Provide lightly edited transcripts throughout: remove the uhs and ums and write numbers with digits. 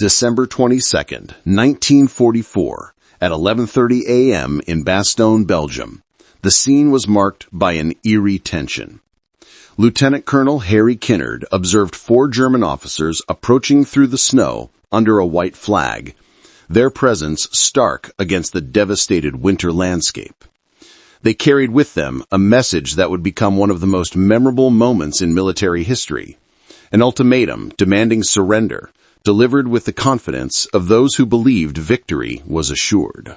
December 22nd, 1944, at 11:30 a.m. in Bastogne, Belgium. The scene was marked by an eerie tension. Lieutenant Colonel Harry Kinnard observed 4 German officers approaching through the snow under a white flag, their presence stark against the devastated winter landscape. They carried with them a message that would become one of the most memorable moments in military history, an ultimatum demanding surrender, delivered with the confidence of those who believed victory was assured.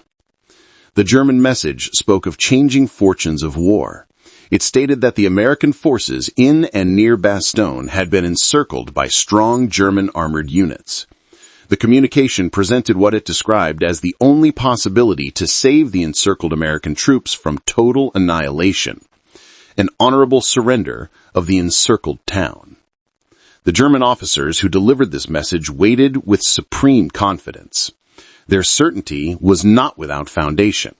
The German message spoke of changing fortunes of war. It stated that the American forces in and near Bastogne had been encircled by strong German armored units. The communication presented what it described as the only possibility to save the encircled American troops from total annihilation, an honorable surrender of the encircled town. The German officers who delivered this message waited with supreme confidence. Their certainty was not without foundation.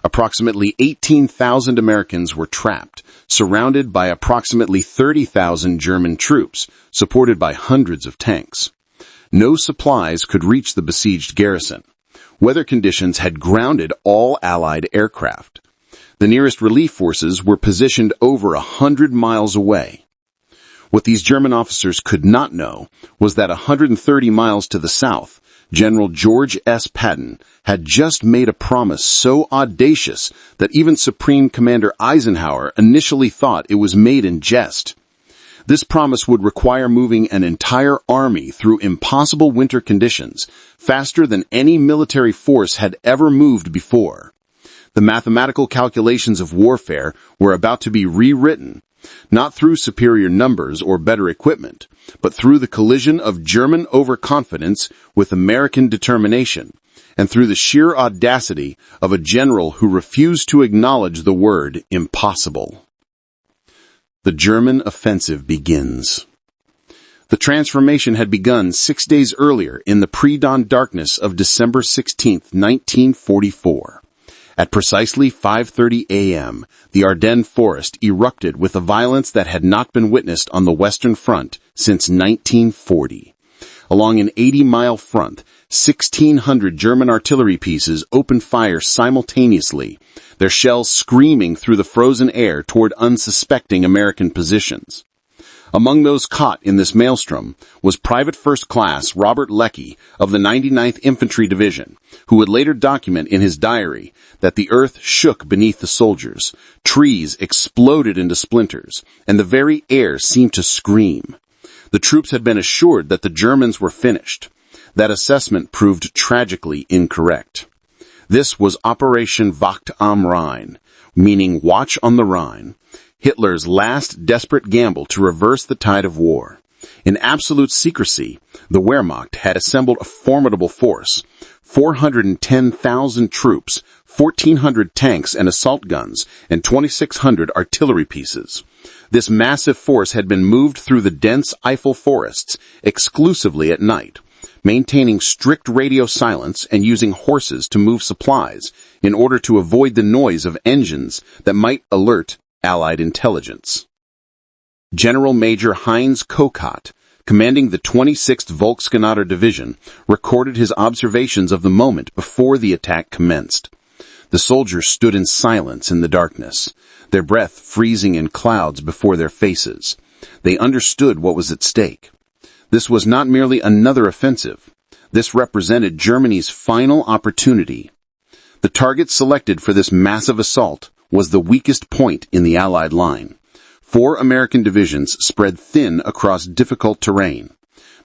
Approximately 18,000 Americans were trapped, surrounded by approximately 30,000 German troops, supported by hundreds of tanks. No supplies could reach the besieged garrison. Weather conditions had grounded all Allied aircraft. The nearest relief forces were positioned over 100 miles away. What these German officers could not know was that 130 miles to the south, General George S. Patton had just made a promise so audacious that even Supreme Commander Eisenhower initially thought it was made in jest. This promise would require moving an entire army through impossible winter conditions, faster than any military force had ever moved before. The mathematical calculations of warfare were about to be rewritten, not through superior numbers or better equipment, but through the collision of German overconfidence with American determination, and through the sheer audacity of a general who refused to acknowledge the word impossible. The German offensive begins. The transformation had begun 6 days earlier in the pre-dawn darkness of December 16, 1944. At precisely 5:30 a.m., the Ardennes forest erupted with a violence that had not been witnessed on the Western Front since 1940. Along an 80-mile front, 1,600 German artillery pieces opened fire simultaneously, their shells screaming through the frozen air toward unsuspecting American positions. Among those caught in this maelstrom was Private First Class Robert Leckie of the 99th Infantry Division, who would later document in his diary that the earth shook beneath the soldiers, trees exploded into splinters, and the very air seemed to scream. The troops had been assured that the Germans were finished. That assessment proved tragically incorrect. This was Operation Wacht am Rhein, meaning Watch on the Rhine, Hitler's last desperate gamble to reverse the tide of war. In absolute secrecy, the Wehrmacht had assembled a formidable force, 410,000 troops, 1,400 tanks and assault guns, and 2,600 artillery pieces. This massive force had been moved through the dense Eifel forests exclusively at night, maintaining strict radio silence and using horses to move supplies in order to avoid the noise of engines that might alert Allied intelligence. General Major Heinz Kokott, commanding the 26th Volksgrenadier Division, recorded his observations of the moment before the attack commenced. The soldiers stood in silence in the darkness, their breath freezing in clouds before their faces. They understood what was at stake. This was not merely another offensive. This represented Germany's final opportunity. The target selected for this massive assault was the weakest point in the Allied line. 4 American divisions spread thin across difficult terrain.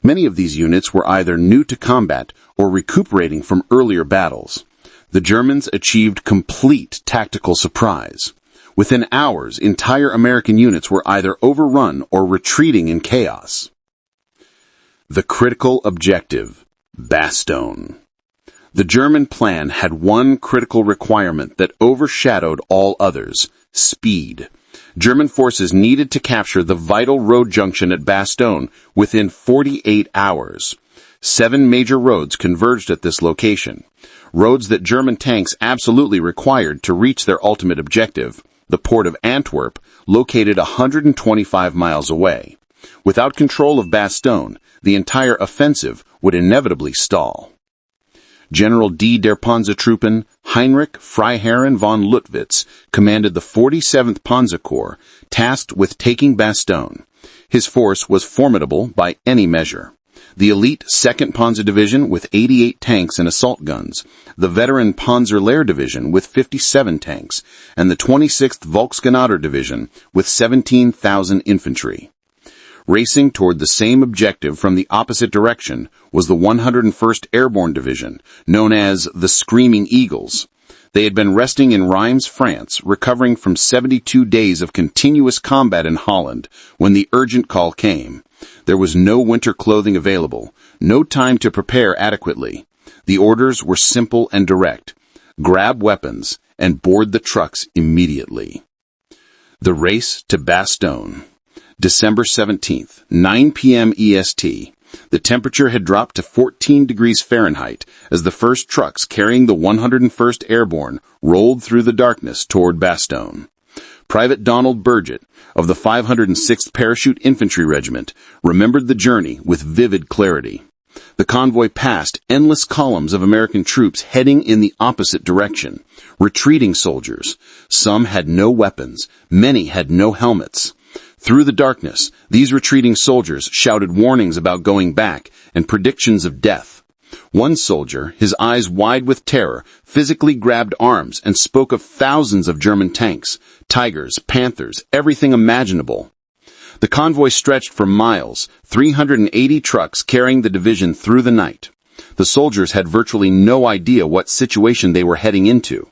Many of these units were either new to combat or recuperating from earlier battles. The Germans achieved complete tactical surprise. Within hours, entire American units were either overrun or retreating in chaos. The critical objective, Bastogne. The German plan had one critical requirement that overshadowed all others: speed. German forces needed to capture the vital road junction at Bastogne within 48 hours. 7 major roads converged at this location, roads that German tanks absolutely required to reach their ultimate objective, the port of Antwerp, located 125 miles away. Without control of Bastogne, the entire offensive would inevitably stall. General D. der Panzertruppen Heinrich Freiherren von Luttwitz commanded the 47th Panzer Corps, tasked with taking Bastogne. His force was formidable by any measure. The elite 2nd Panzer Division with 88 tanks and assault guns, the veteran Panzer Lehr Division with 57 tanks, and the 26th Volksgrenadier Division with 17,000 infantry. Racing toward the same objective from the opposite direction was the 101st Airborne Division, known as the Screaming Eagles. They had been resting in Reims, France, recovering from 72 days of continuous combat in Holland, when the urgent call came. There was no winter clothing available, no time to prepare adequately. The orders were simple and direct. Grab weapons and board the trucks immediately. The race to Bastogne. December 17th, 9 p.m. EST. The temperature had dropped to 14 degrees Fahrenheit as the first trucks carrying the 101st Airborne rolled through the darkness toward Bastogne. Private Donald Burgett of the 506th Parachute Infantry Regiment remembered the journey with vivid clarity. The convoy passed endless columns of American troops heading in the opposite direction, retreating soldiers. Some had no weapons, many had no helmets. Through the darkness, these retreating soldiers shouted warnings about going back and predictions of death. One soldier, his eyes wide with terror, physically grabbed arms and spoke of thousands of German tanks, Tigers, Panthers, everything imaginable. The convoy stretched for miles, 380 trucks carrying the division through the night. The soldiers had virtually no idea what situation they were heading into.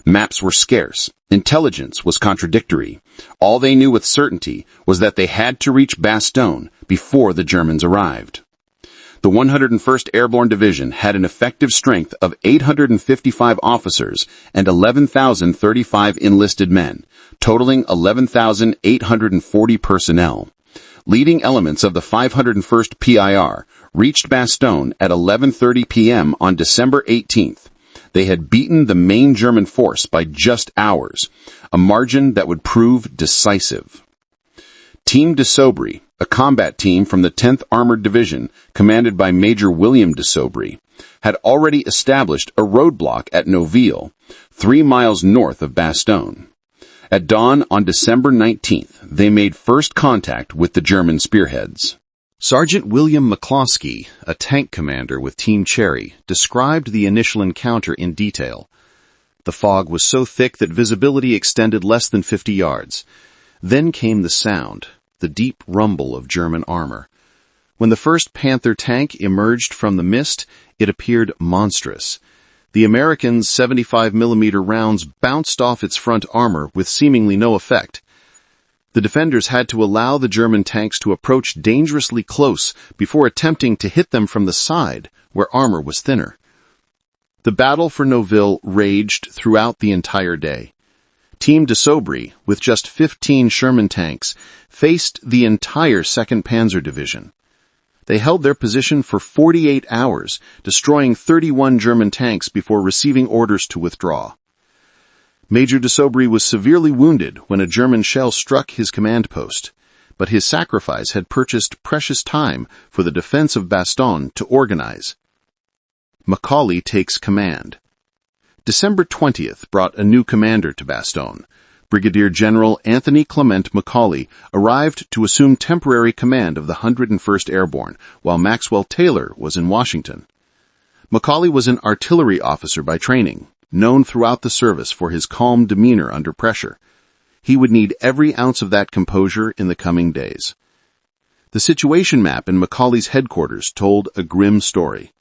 Maps were scarce. Intelligence was contradictory. All they knew with certainty was that they had to reach Bastogne before the Germans arrived. The 101st Airborne Division had an effective strength of 855 officers and 11,035 enlisted men, totaling 11,840 personnel. Leading elements of the 501st PIR reached Bastogne at 11:30 p.m. on December 18th. They had beaten the main German force by just hours, a margin that would prove decisive. Team de Sobry, a combat team from the 10th Armored Division, commanded by Major William de Sobry, had already established a roadblock at Noville, 3 miles north of Bastogne. At dawn on December 19th, they made first contact with the German spearheads. Sergeant William McCloskey, a tank commander with Team Cherry, described the initial encounter in detail. The fog was so thick that visibility extended less than 50 yards. Then came the sound, the deep rumble of German armor. When the first Panther tank emerged from the mist, it appeared monstrous. The Americans' 75mm rounds bounced off its front armor with seemingly no effect. The defenders had to allow the German tanks to approach dangerously close before attempting to hit them from the side, where armor was thinner. The battle for Noville raged throughout the entire day. Team de Sobry, with just 15 Sherman tanks, faced the entire 2nd Panzer Division. They held their position for 48 hours, destroying 31 German tanks before receiving orders to withdraw. Major de Sobry was severely wounded when a German shell struck his command post, but his sacrifice had purchased precious time for the defense of Bastogne to organize. Macaulay takes command. December 20th brought a new commander to Bastogne. Brigadier General Anthony Clement Macaulay arrived to assume temporary command of the 101st Airborne, while Maxwell Taylor was in Washington. Macaulay was an artillery officer by training, known throughout the service for his calm demeanor under pressure. He would need every ounce of that composure in the coming days. The situation map in Macaulay's headquarters told a grim story.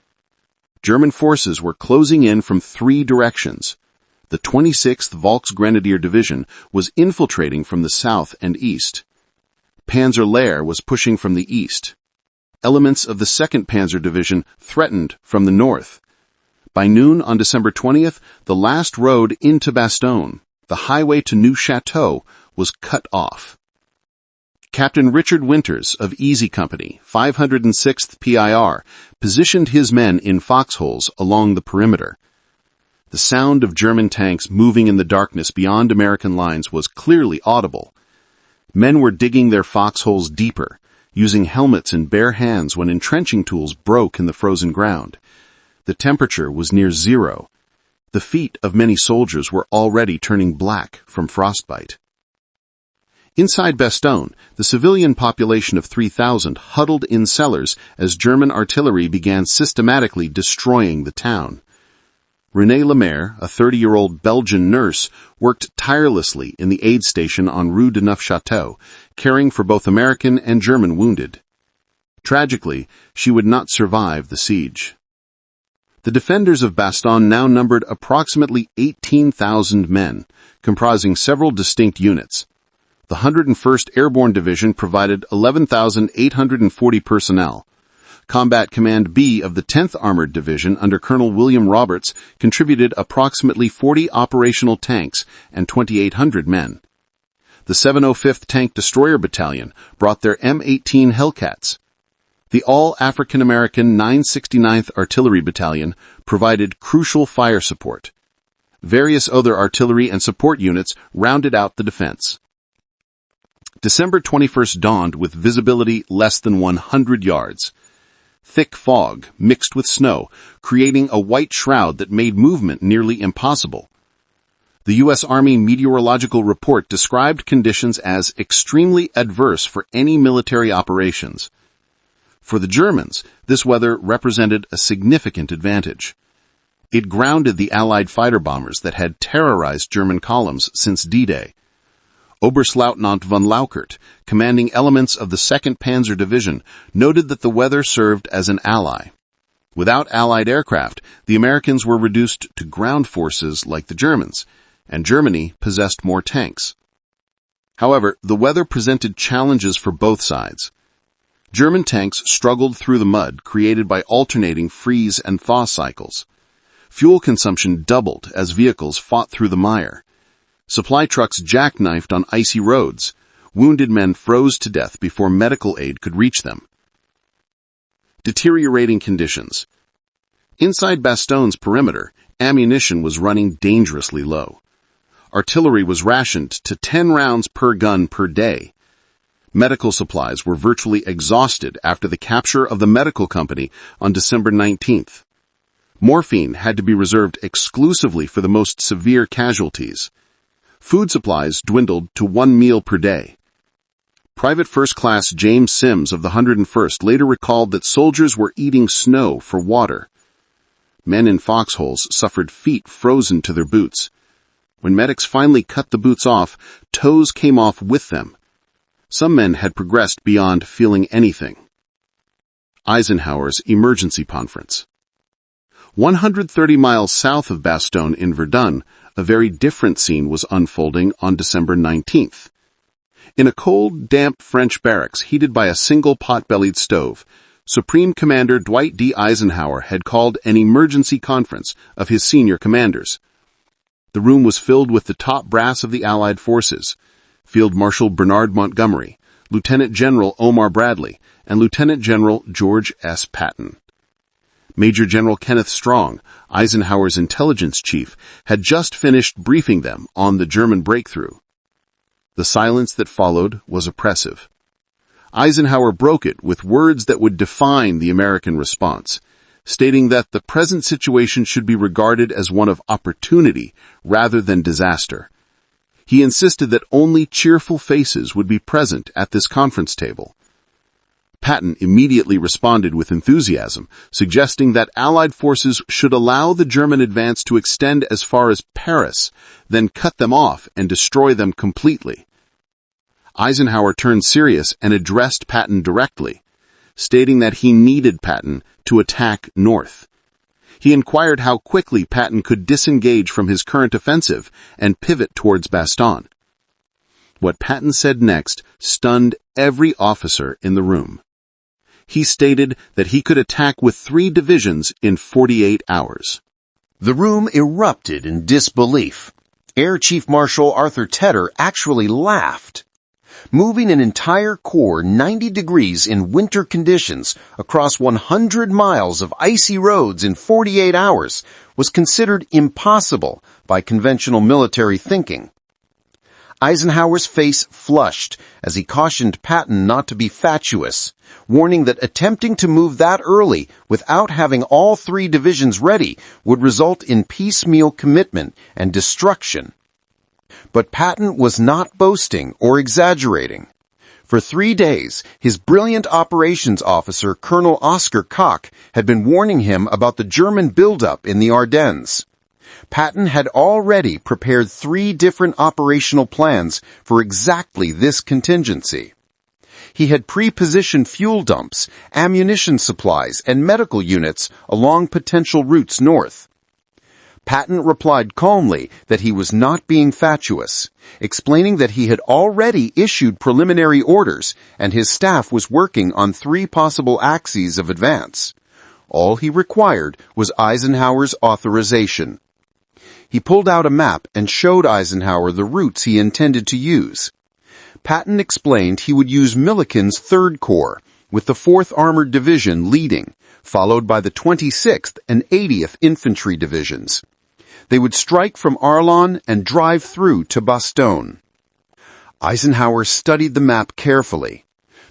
German forces were closing in from 3 directions. The 26th Volksgrenadier Division was infiltrating from the south and east. Panzer Lehr was pushing from the east. Elements of the 2nd Panzer Division threatened from the north. By noon on December 20th, the last road into Bastogne, the highway to New Chateau, was cut off. Captain Richard Winters of Easy Company, 506th PIR, positioned his men in foxholes along the perimeter. The sound of German tanks moving in the darkness beyond American lines was clearly audible. Men were digging their foxholes deeper, using helmets and bare hands when entrenching tools broke in the frozen ground. The temperature was near zero. The feet of many soldiers were already turning black from frostbite. Inside Bastogne, the civilian population of 3,000 huddled in cellars as German artillery began systematically destroying the town. Renée Lemaire, a 30-year-old Belgian nurse, worked tirelessly in the aid station on Rue de Neufchâteau, caring for both American and German wounded. Tragically, she would not survive the siege. The defenders of Bastogne now numbered approximately 18,000 men, comprising several distinct units. The 101st Airborne Division provided 11,840 personnel. Combat Command B of the 10th Armored Division under Colonel William Roberts contributed approximately 40 operational tanks and 2,800 men. The 705th Tank Destroyer Battalion brought their M18 Hellcats. The all-African American 969th Artillery Battalion provided crucial fire support. Various other artillery and support units rounded out the defense. December 21st dawned with visibility less than 100 yards. Thick fog mixed with snow, creating a white shroud that made movement nearly impossible. The U.S. Army Meteorological Report described conditions as extremely adverse for any military operations. For the Germans, this weather represented a significant advantage. It grounded the Allied fighter bombers that had terrorized German columns since D-Day. Oberstleutnant von Laukert, commanding elements of the 2nd Panzer Division, noted that the weather served as an ally. Without Allied aircraft, the Americans were reduced to ground forces like the Germans, and Germany possessed more tanks. However, the weather presented challenges for both sides. German tanks struggled through the mud created by alternating freeze and thaw cycles. Fuel consumption doubled as vehicles fought through the mire. Supply trucks jackknifed on icy roads. Wounded men froze to death before medical aid could reach them. Deteriorating conditions. Inside Bastogne's perimeter, ammunition was running dangerously low. Artillery was rationed to 10 rounds per gun per day. Medical supplies were virtually exhausted after the capture of the medical company on December 19th. Morphine had to be reserved exclusively for the most severe casualties. Food supplies dwindled to 1 meal per day. Private First Class James Sims of the 101st later recalled that soldiers were eating snow for water. Men in foxholes suffered feet frozen to their boots. When medics finally cut the boots off, toes came off with them. Some men had progressed beyond feeling anything. Eisenhower's Emergency Conference. 130 miles south of Bastogne in Verdun, a very different scene was unfolding on December 19th. In a cold, damp French barracks heated by a single pot-bellied stove, Supreme Commander Dwight D. Eisenhower had called an emergency conference of his senior commanders. The room was filled with the top brass of the Allied forces, Field Marshal Bernard Montgomery, Lieutenant General Omar Bradley, and Lieutenant General George S. Patton. Major General Kenneth Strong, Eisenhower's intelligence chief, had just finished briefing them on the German breakthrough. The silence that followed was oppressive. Eisenhower broke it with words that would define the American response, stating that the present situation should be regarded as one of opportunity rather than disaster. He insisted that only cheerful faces would be present at this conference table. Patton immediately responded with enthusiasm, suggesting that Allied forces should allow the German advance to extend as far as Paris, then cut them off and destroy them completely. Eisenhower turned serious and addressed Patton directly, stating that he needed Patton to attack north. He inquired how quickly Patton could disengage from his current offensive and pivot towards Bastogne. What Patton said next stunned every officer in the room. He stated that he could attack with 3 divisions in 48 hours. The room erupted in disbelief. Air Chief Marshal Arthur Tedder actually laughed. Moving an entire corps 90 degrees in winter conditions across 100 miles of icy roads in 48 hours was considered impossible by conventional military thinking. Eisenhower's face flushed as he cautioned Patton not to be fatuous, warning that attempting to move that early without having all 3 divisions ready would result in piecemeal commitment and destruction. But Patton was not boasting or exaggerating. For 3 days, his brilliant operations officer, Colonel Oscar Koch, had been warning him about the German buildup in the Ardennes. Patton had already prepared 3 different operational plans for exactly this contingency. He had pre-positioned fuel dumps, ammunition supplies, and medical units along potential routes north. Patton replied calmly that he was not being fatuous, explaining that he had already issued preliminary orders and his staff was working on 3 possible axes of advance. All he required was Eisenhower's authorization. He pulled out a map and showed Eisenhower the routes he intended to use. Patton explained he would use Milliken's 3rd Corps, with the 4th Armored Division leading, followed by the 26th and 80th Infantry Divisions. They would strike from Arlon and drive through to Bastogne. Eisenhower studied the map carefully.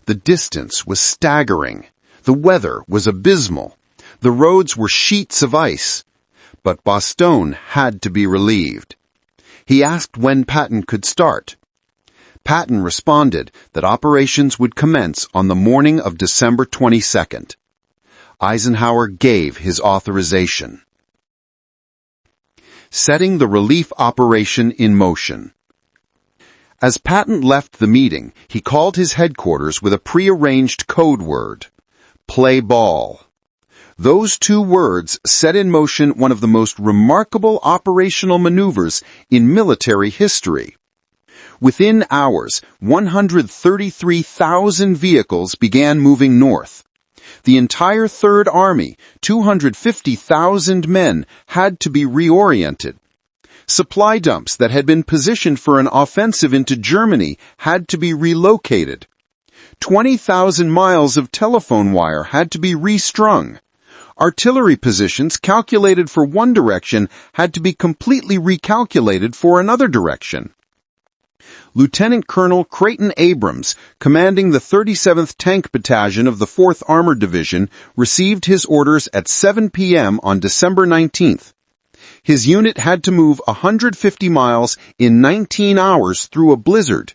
The distance was staggering. The weather was abysmal. The roads were sheets of ice. But Bastogne had to be relieved. He asked when Patton could start. Patton responded that operations would commence on the morning of December 22nd. Eisenhower gave his authorization. Setting the relief operation in motion. As Patton left the meeting, he called his headquarters with a prearranged code word: play ball. Those 2 words set in motion one of the most remarkable operational maneuvers in military history. Within hours, 133,000 vehicles began moving north. The entire Third Army, 250,000 men, had to be reoriented. Supply dumps that had been positioned for an offensive into Germany had to be relocated. 20,000 miles of telephone wire had to be restrung. Artillery positions calculated for one direction had to be completely recalculated for another direction. Lieutenant Colonel Creighton Abrams, commanding the 37th Tank Battalion of the 4th Armored Division, received his orders at 7 p.m. on December 19th. His unit had to move 150 miles in 19 hours through a blizzard.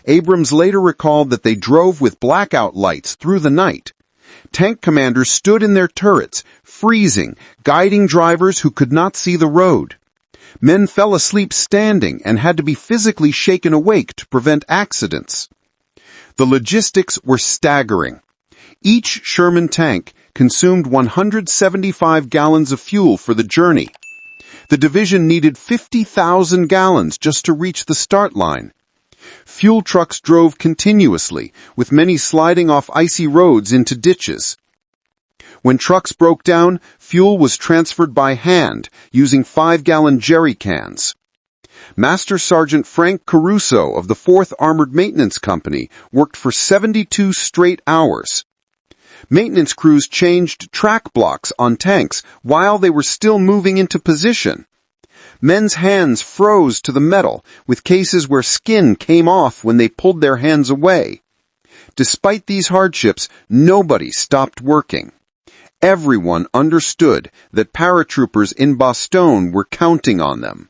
Abrams later recalled that they drove with blackout lights through the night. Tank commanders stood in their turrets, freezing, guiding drivers who could not see the road. Men fell asleep standing and had to be physically shaken awake to prevent accidents. The logistics were staggering. Each Sherman tank consumed 175 gallons of fuel for the journey. The division needed 50,000 gallons just to reach the start line. Fuel trucks drove continuously, with many sliding off icy roads into ditches. When trucks broke down, fuel was transferred by hand, using 5-gallon jerry cans. Master Sergeant Frank Caruso of the 4th Armored Maintenance Company worked for 72 straight hours. Maintenance crews changed track blocks on tanks while they were still moving into position. Men's hands froze to the metal, with cases where skin came off when they pulled their hands away. Despite these hardships, nobody stopped working. Everyone understood that paratroopers in Bastogne were counting on them.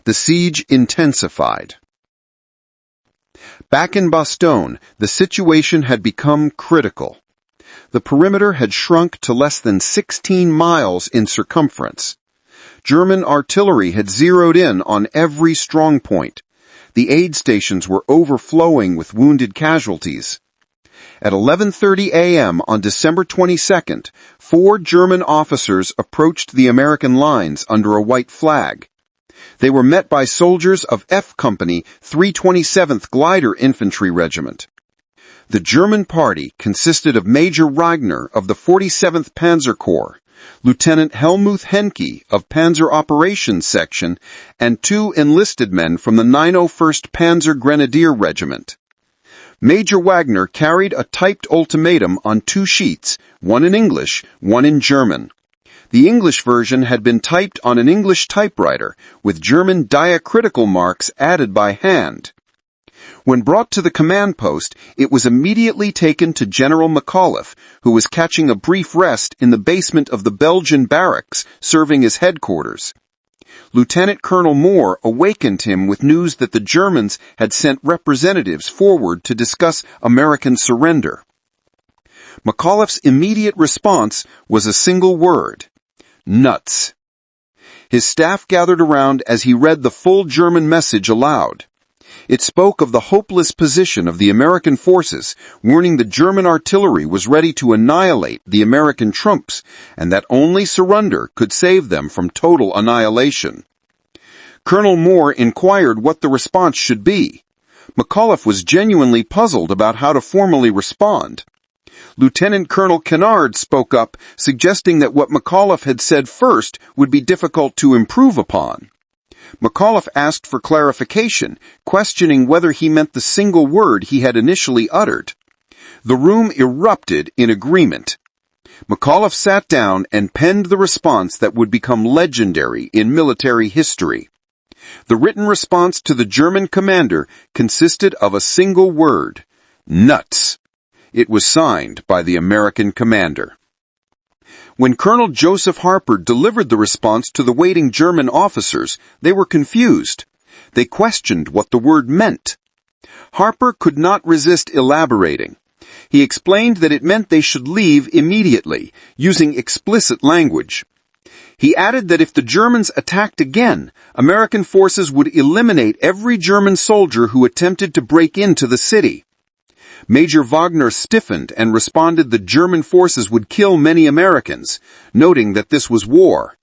The siege intensified. Back in Bastogne, the situation had become critical. The perimeter had shrunk to less than 16 miles in circumference. German artillery had zeroed in on every strong point. The aid stations were overflowing with wounded casualties. At 11:30 a.m. on December 22nd, 4 German officers approached the American lines under a white flag. They were met by soldiers of F Company 327th Glider Infantry Regiment. The German party consisted of Major Wagner of the 47th Panzer Corps, Lieutenant Helmuth Henke of Panzer Operations Section, and 2 enlisted men from the 901st Panzer Grenadier Regiment. Major Wagner carried a typed ultimatum on 2 sheets, one in English, one in German. The English version had been typed on an English typewriter, with German diacritical marks added by hand. When brought to the command post, it was immediately taken to General McAuliffe, who was catching a brief rest in the basement of the Belgian barracks, serving as headquarters. Lieutenant Colonel Moore awakened him with news that the Germans had sent representatives forward to discuss American surrender. McAuliffe's immediate response was a single word: nuts. His staff gathered around as he read the full German message aloud. It spoke of the hopeless position of the American forces, warning the German artillery was ready to annihilate the American troops, and that only surrender could save them from total annihilation. Colonel Moore inquired what the response should be. McAuliffe was genuinely puzzled about how to formally respond. Lieutenant Colonel Kennard spoke up, suggesting that what McAuliffe had said first would be difficult to improve upon. McAuliffe asked for clarification, questioning whether he meant the single word he had initially uttered. The room erupted in agreement. McAuliffe sat down and penned the response that would become legendary in military history. The written response to the German commander consisted of a single word: nuts. It was signed by the American commander. When Colonel Joseph Harper delivered the response to the waiting German officers, they were confused. They questioned what the word meant. Harper could not resist elaborating. He explained that it meant they should leave immediately, using explicit language. He added that if the Germans attacked again, American forces would eliminate every German soldier who attempted to break into the city. Major Wagner stiffened and responded that German forces would kill many Americans, noting that this was war.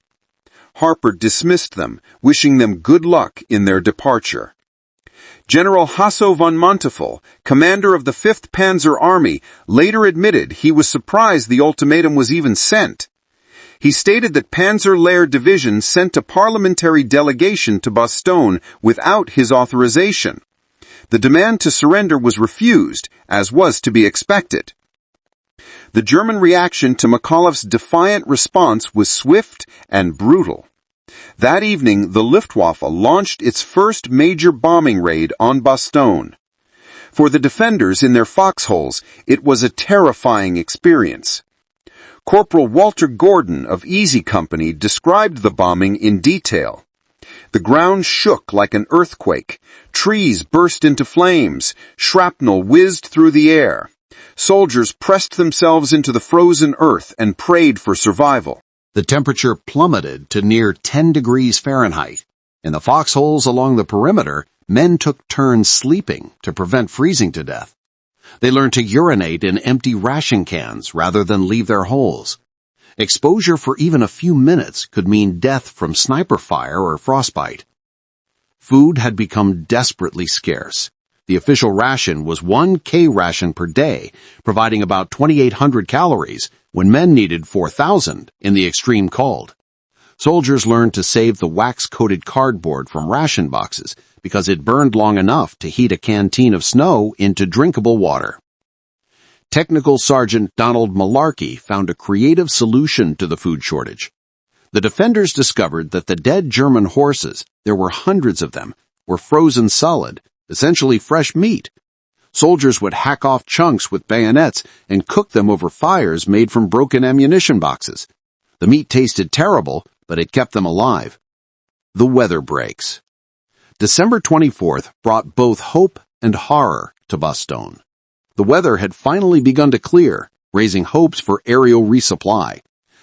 Harper dismissed them, wishing them good luck in their departure. General Hasso von Montefel, commander of the 5th Panzer Army, later admitted he was surprised the ultimatum was even sent. He stated that Panzer Lehr Division sent a parliamentary delegation to Bastogne without his authorization. The demand to surrender was refused, as was to be expected. The German reaction to McAuliffe's defiant response was swift and brutal. That evening, the Luftwaffe launched its first major bombing raid on Bastogne. For the defenders in their foxholes, it was a terrifying experience. Corporal Walter Gordon of Easy Company described the bombing in detail. The ground shook like an earthquake. Trees burst into flames. Shrapnel whizzed through the air. Soldiers pressed themselves into the frozen earth and prayed for survival. The temperature plummeted to near 10 degrees Fahrenheit. In the foxholes along the perimeter, men took turns sleeping to prevent freezing to death. They learned to urinate in empty ration cans rather than leave their holes. Exposure for even a few minutes could mean death from sniper fire or frostbite. Food had become desperately scarce. The official ration was 1 K ration per day, providing about 2,800 calories, when men needed 4,000 in the extreme cold. Soldiers learned to save the wax-coated cardboard from ration boxes because it burned long enough to heat a canteen of snow into drinkable water. Technical Sergeant Donald Malarkey found a creative solution to the food shortage. The defenders discovered that the dead German horses, there were hundreds of them, were frozen solid, essentially fresh meat. Soldiers would hack off chunks with bayonets and cook them over fires made from broken ammunition boxes. The meat tasted terrible, but it kept them alive. The weather breaks. December 24th brought both hope and horror to Bastogne. The weather had finally begun to clear, raising hopes for aerial resupply.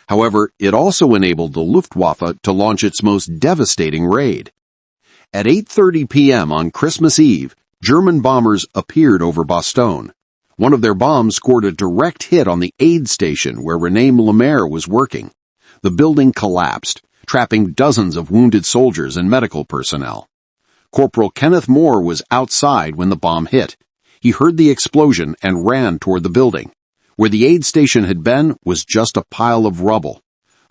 However, it also enabled the Luftwaffe to launch its most devastating raid. At 8:30 p.m. on Christmas Eve, German bombers appeared over Bastogne. One of their bombs scored a direct hit on the aid station where René Lemaire was working. The building collapsed, trapping dozens of wounded soldiers and medical personnel. Corporal Kenneth Moore was outside when the bomb hit. He heard the explosion and ran toward the building. Where the aid station had been was just a pile of rubble.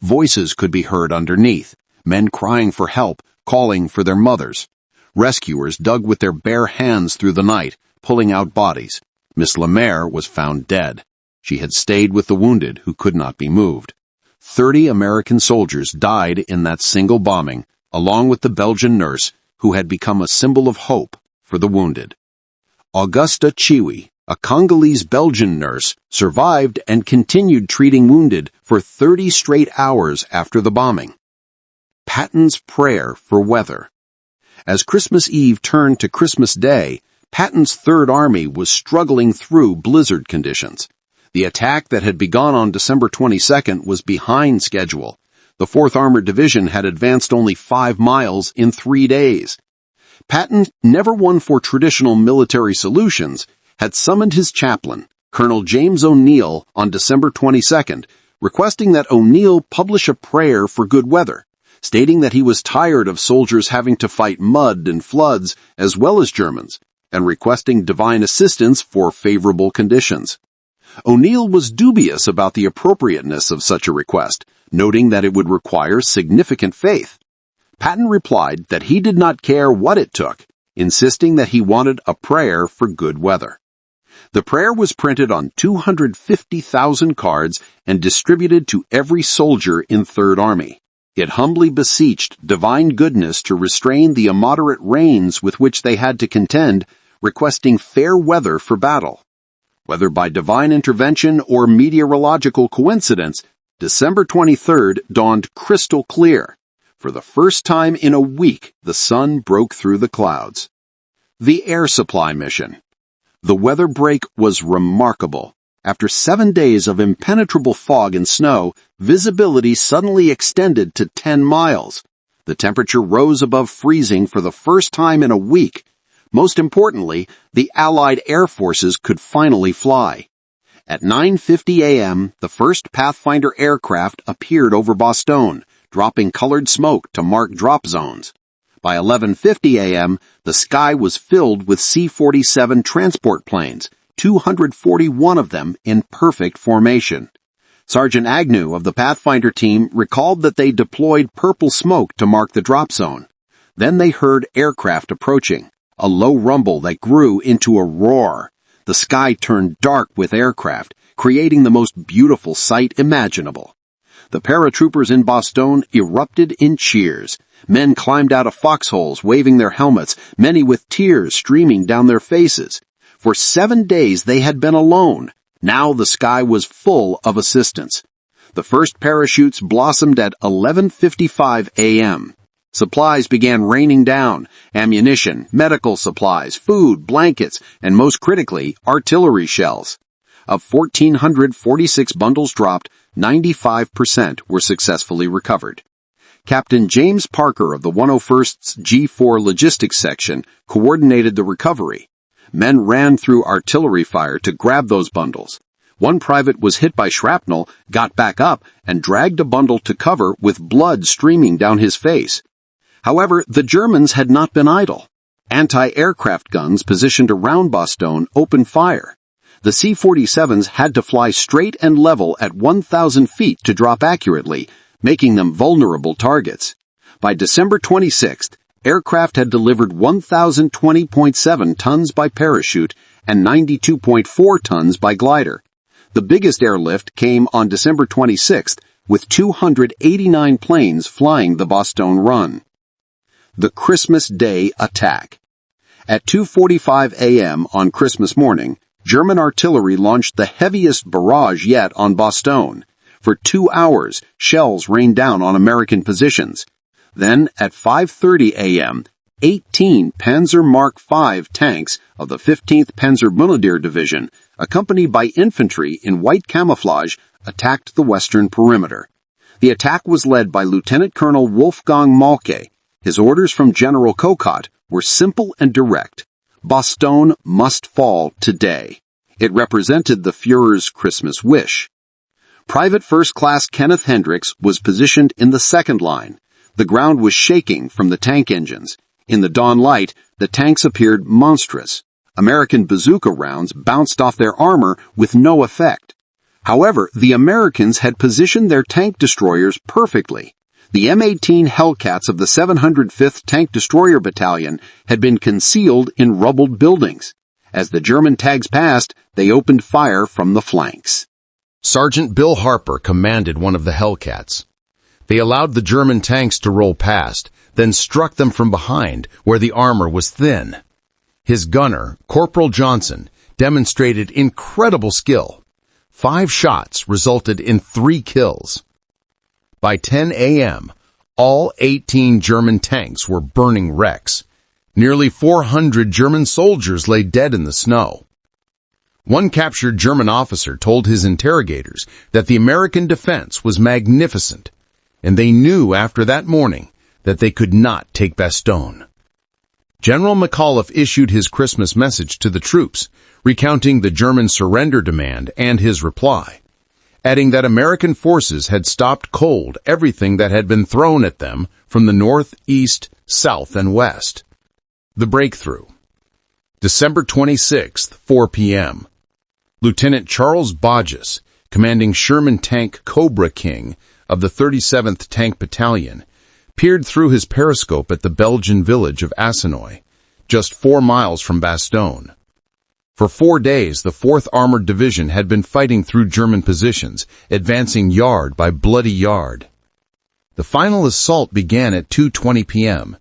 Voices could be heard underneath, men crying for help, calling for their mothers. Rescuers dug with their bare hands through the night, pulling out bodies. Miss Lemaire was found dead. She had stayed with the wounded who could not be moved. 30 American soldiers died in that single bombing, along with the Belgian nurse who had become a symbol of hope for the wounded. Augusta Chiwi, a Congolese-Belgian nurse, survived and continued treating wounded for 30 straight hours after the bombing. Patton's prayer for weather. As Christmas Eve turned to Christmas Day, Patton's Third Army was struggling through blizzard conditions. The attack that had begun on December 22nd was behind schedule. The 4th Armored Division had advanced only 5 miles in 3 days. Patton, never one for traditional military solutions, had summoned his chaplain, Colonel James O'Neill, on December 22nd, requesting that O'Neill publish a prayer for good weather, stating that he was tired of soldiers having to fight mud and floods as well as Germans, and requesting divine assistance for favorable conditions. O'Neill was dubious about the appropriateness of such a request, noting that it would require significant faith. Patton replied that he did not care what it took, insisting that he wanted a prayer for good weather. The prayer was printed on 250,000 cards and distributed to every soldier in Third Army. It humbly beseeched divine goodness to restrain the immoderate rains with which they had to contend, requesting fair weather for battle. Whether by divine intervention or meteorological coincidence, December 23rd dawned crystal clear. For the first time in a week, the sun broke through the clouds. The air supply mission. The weather break was remarkable. After 7 days of impenetrable fog and snow, visibility suddenly extended to 10 miles. The temperature rose above freezing for the first time in a week. Most importantly, the Allied air forces could finally fly. At 9:50 a.m., the first Pathfinder aircraft appeared over Bastogne, dropping colored smoke to mark drop zones. By 11:50 a.m., the sky was filled with C-47 transport planes, 241 of them in perfect formation. Sergeant Agnew of the Pathfinder team recalled that they deployed purple smoke to mark the drop zone. Then they heard aircraft approaching, a low rumble that grew into a roar. The sky turned dark with aircraft, creating the most beautiful sight imaginable. The paratroopers in Bastogne erupted in cheers. Men climbed out of foxholes, waving their helmets, many with tears streaming down their faces. For 7 days they had been alone. Now the sky was full of assistance. The first parachutes blossomed at 11:55 a.m. Supplies began raining down: ammunition, medical supplies, food, blankets, and most critically, artillery shells. Of 1,446 bundles dropped, 95% were successfully recovered. Captain James Parker of the 101st's G4 Logistics Section coordinated the recovery. Men ran through artillery fire to grab those bundles. One private was hit by shrapnel, got back up, and dragged a bundle to cover with blood streaming down his face. However, the Germans had not been idle. Anti-aircraft guns positioned around Bastogne opened fire. The C-47s had to fly straight and level at 1,000 feet to drop accurately, making them vulnerable targets. By December 26th, aircraft had delivered 1,020.7 tons by parachute and 92.4 tons by glider. The biggest airlift came on December 26th, with 289 planes flying the Bastogne run. The Christmas Day attack. At 2:45 a.m. on Christmas morning, German artillery launched the heaviest barrage yet on Bastogne. For 2 hours, shells rained down on American positions. Then, at 5:30 a.m., 18 Panzer Mark V tanks of the 15th Panzerbunadier Division, accompanied by infantry in white camouflage, attacked the western perimeter. The attack was led by Lieutenant Colonel Wolfgang Malke. His orders from General Kokot were simple and direct. Bastogne must fall today. It represented the Führer's Christmas wish. Private First Class Kenneth Hendricks was positioned in the second line. The ground was shaking from the tank engines. In the dawn light, the tanks appeared monstrous. American bazooka rounds bounced off their armor with no effect. However, the Americans had positioned their tank destroyers perfectly. The M-18 Hellcats of the 705th Tank Destroyer Battalion had been concealed in rubbled buildings. As the German tags passed, they opened fire from the flanks. Sergeant Bill Harper commanded one of the Hellcats. They allowed the German tanks to roll past, then struck them from behind, where the armor was thin. His gunner, Corporal Johnson, demonstrated incredible skill. 5 shots resulted in 3 kills. By 10 a.m., all 18 German tanks were burning wrecks. Nearly 400 German soldiers lay dead in the snow. One captured German officer told his interrogators that the American defense was magnificent, and they knew after that morning that they could not take Bastogne. General McAuliffe issued his Christmas message to the troops, recounting the German surrender demand and his reply, adding that American forces had stopped cold everything that had been thrown at them from the north, east, south, and west. The breakthrough. December 26th, 4 p.m. Lieutenant Charles Audacious, commanding Sherman Tank Cobra King of the 37th Tank Battalion, peered through his periscope at the Belgian village of Assenoy, just 4 miles from Bastogne. For 4 days, the 4th Armored Division had been fighting through German positions, advancing yard by bloody yard. The final assault began at 2:20 p.m.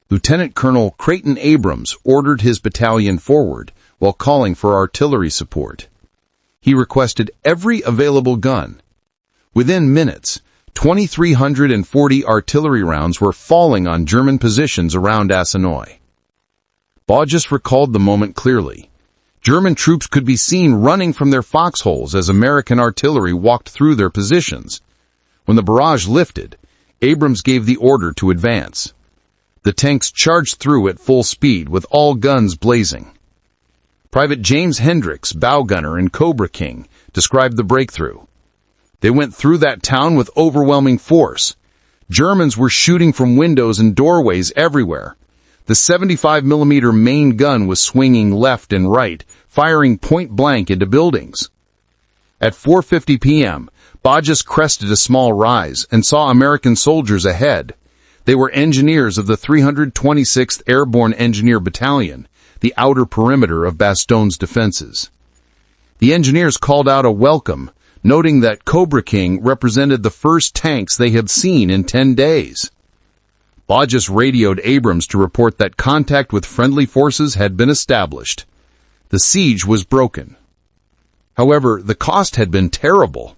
Lieutenant Colonel Creighton Abrams ordered his battalion forward while calling for artillery support. He requested every available gun. Within minutes, 2,340 artillery rounds were falling on German positions around Assenoy. Audacious recalled the moment clearly. German troops could be seen running from their foxholes as American artillery walked through their positions. When the barrage lifted, Abrams gave the order to advance. The tanks charged through at full speed with all guns blazing. Private James Hendricks, bow gunner in Cobra King, described the breakthrough. They went through that town with overwhelming force. Germans were shooting from windows and doorways everywhere. The 75mm main gun was swinging left and right, firing point blank into buildings. At 4:50 p.m., Audacious crested a small rise and saw American soldiers ahead. They were engineers of the 326th Airborne Engineer Battalion, the outer perimeter of Bastogne's defenses. The engineers called out a welcome, noting that Cobra King represented the first tanks they had seen in 10 days. Audacious radioed Abrams to report that contact with friendly forces had been established. The siege was broken. However, the cost had been terrible.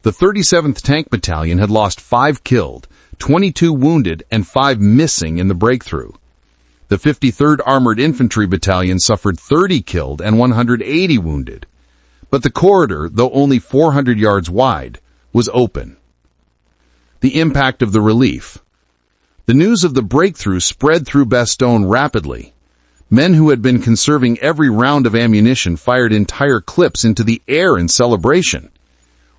The 37th Tank Battalion had lost 5 killed, 22 wounded, and 5 missing in the breakthrough. The 53rd Armored Infantry Battalion suffered 30 killed and 180 wounded. But the corridor, though only 400 yards wide, was open. The impact of the relief. The news of the breakthrough spread through Bastogne rapidly. Men who had been conserving every round of ammunition fired entire clips into the air in celebration.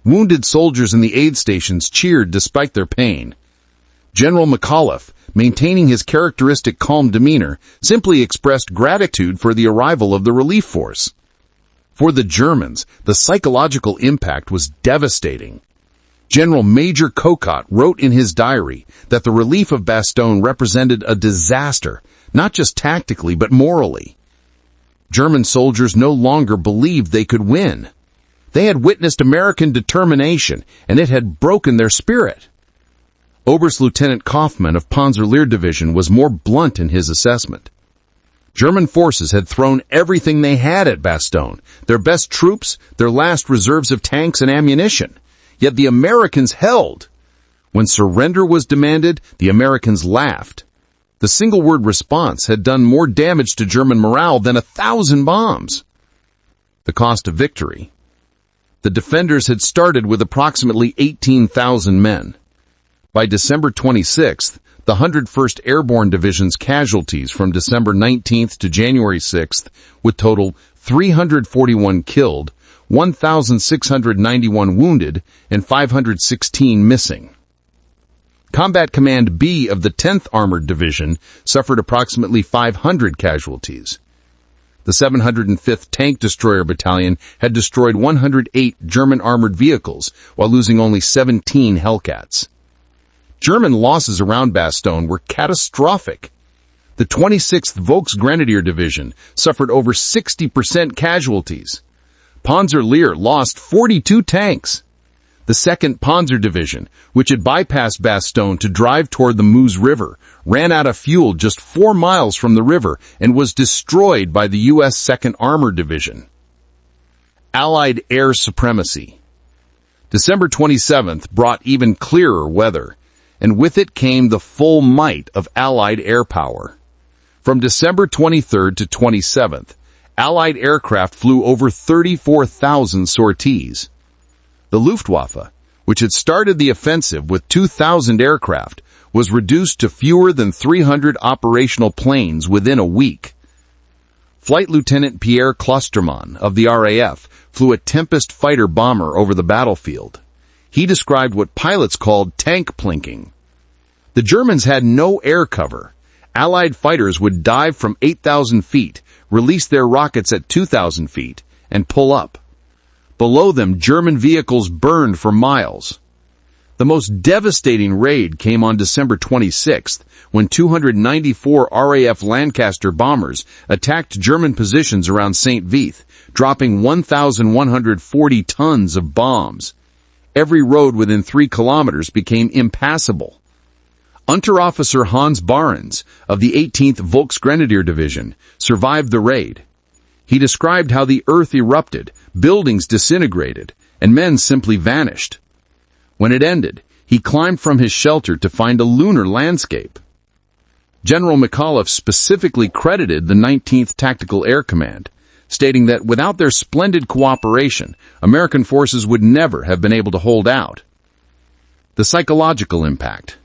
Wounded soldiers in the aid stations cheered despite their pain. General McAuliffe, maintaining his characteristic calm demeanor, simply expressed gratitude for the arrival of the relief force. For the Germans, the psychological impact was devastating. General Major Kokot wrote in his diary that the relief of Bastogne represented a disaster, not just tactically but morally. German soldiers no longer believed they could win. They had witnessed American determination, and it had broken their spirit. Oberst Lieutenant Kaufmann of Panzer-Lehr Division was more blunt in his assessment. German forces had thrown everything they had at Bastogne, their best troops, their last reserves of tanks and ammunition. Yet the Americans held. When surrender was demanded, the Americans laughed. The single-word response had done more damage to German morale than 1,000 bombs. The cost of victory. The defenders had started with approximately 18,000 men. By December 26th, the 101st Airborne Division's casualties from December 19th to January 6th would total 341 killed, 1,691 wounded, and 516 missing. Combat Command B of the 10th Armored Division suffered approximately 500 casualties. The 705th Tank Destroyer Battalion had destroyed 108 German armored vehicles while losing only 17 Hellcats. German losses around Bastogne were catastrophic. The 26th Volksgrenadier Division suffered over 60% casualties. Panzer Lehr lost 42 tanks. The 2nd Panzer Division, which had bypassed Bastogne to drive toward the Meuse River, ran out of fuel just 4 miles from the river and was destroyed by the U.S. 2nd Armored Division. Allied air supremacy. December 27th brought even clearer weather, and with it came the full might of Allied air power. From December 23rd to 27th, Allied aircraft flew over 34,000 sorties. The Luftwaffe, which had started the offensive with 2,000 aircraft, was reduced to fewer than 300 operational planes within a week. Flight Lieutenant Pierre Klostermann of the RAF flew a Tempest fighter bomber over the battlefield. He described what pilots called tank plinking. The Germans had no air cover. Allied fighters would dive from 8,000 feet, release their rockets at 2,000 feet, and pull up. Below them, German vehicles burned for miles. The most devastating raid came on December 26th, when 294 RAF Lancaster bombers attacked German positions around St. Vith, dropping 1,140 tons of bombs. Every road within 3 kilometers became impassable. Unterofficer Hans Behrens of the 18th Volksgrenadier Division survived the raid. He described how the earth erupted, buildings disintegrated, and men simply vanished. When it ended, he climbed from his shelter to find a lunar landscape. General McAuliffe specifically credited the 19th Tactical Air Command, stating that without their splendid cooperation, American forces would never have been able to hold out. The psychological impact.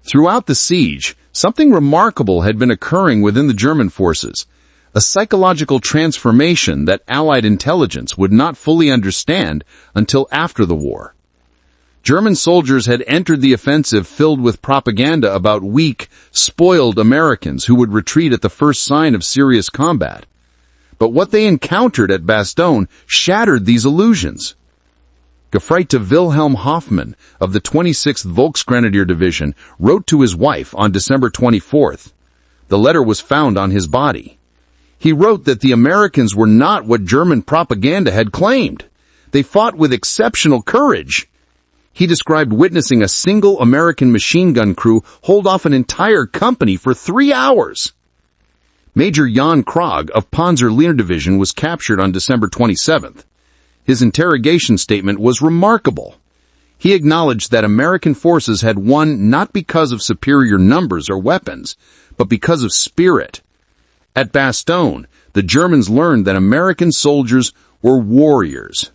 Throughout the siege, something remarkable had been occurring within the German forces, a psychological transformation that Allied intelligence would not fully understand until after the war. German soldiers had entered the offensive filled with propaganda about weak, spoiled Americans who would retreat at the first sign of serious combat. But what they encountered at Bastogne shattered these illusions. Gefreite Wilhelm Hoffmann of the 26th Volksgrenadier Division wrote to his wife on December 24th. The letter was found on his body. He wrote that the Americans were not what German propaganda had claimed. They fought with exceptional courage. He described witnessing a single American machine gun crew hold off an entire company for 3 hours. Major Jan Krog of Panzer Lehr Division was captured on December 27th. His interrogation statement was remarkable. He acknowledged that American forces had won not because of superior numbers or weapons, but because of spirit. At Bastogne, the Germans learned that American soldiers were warriors.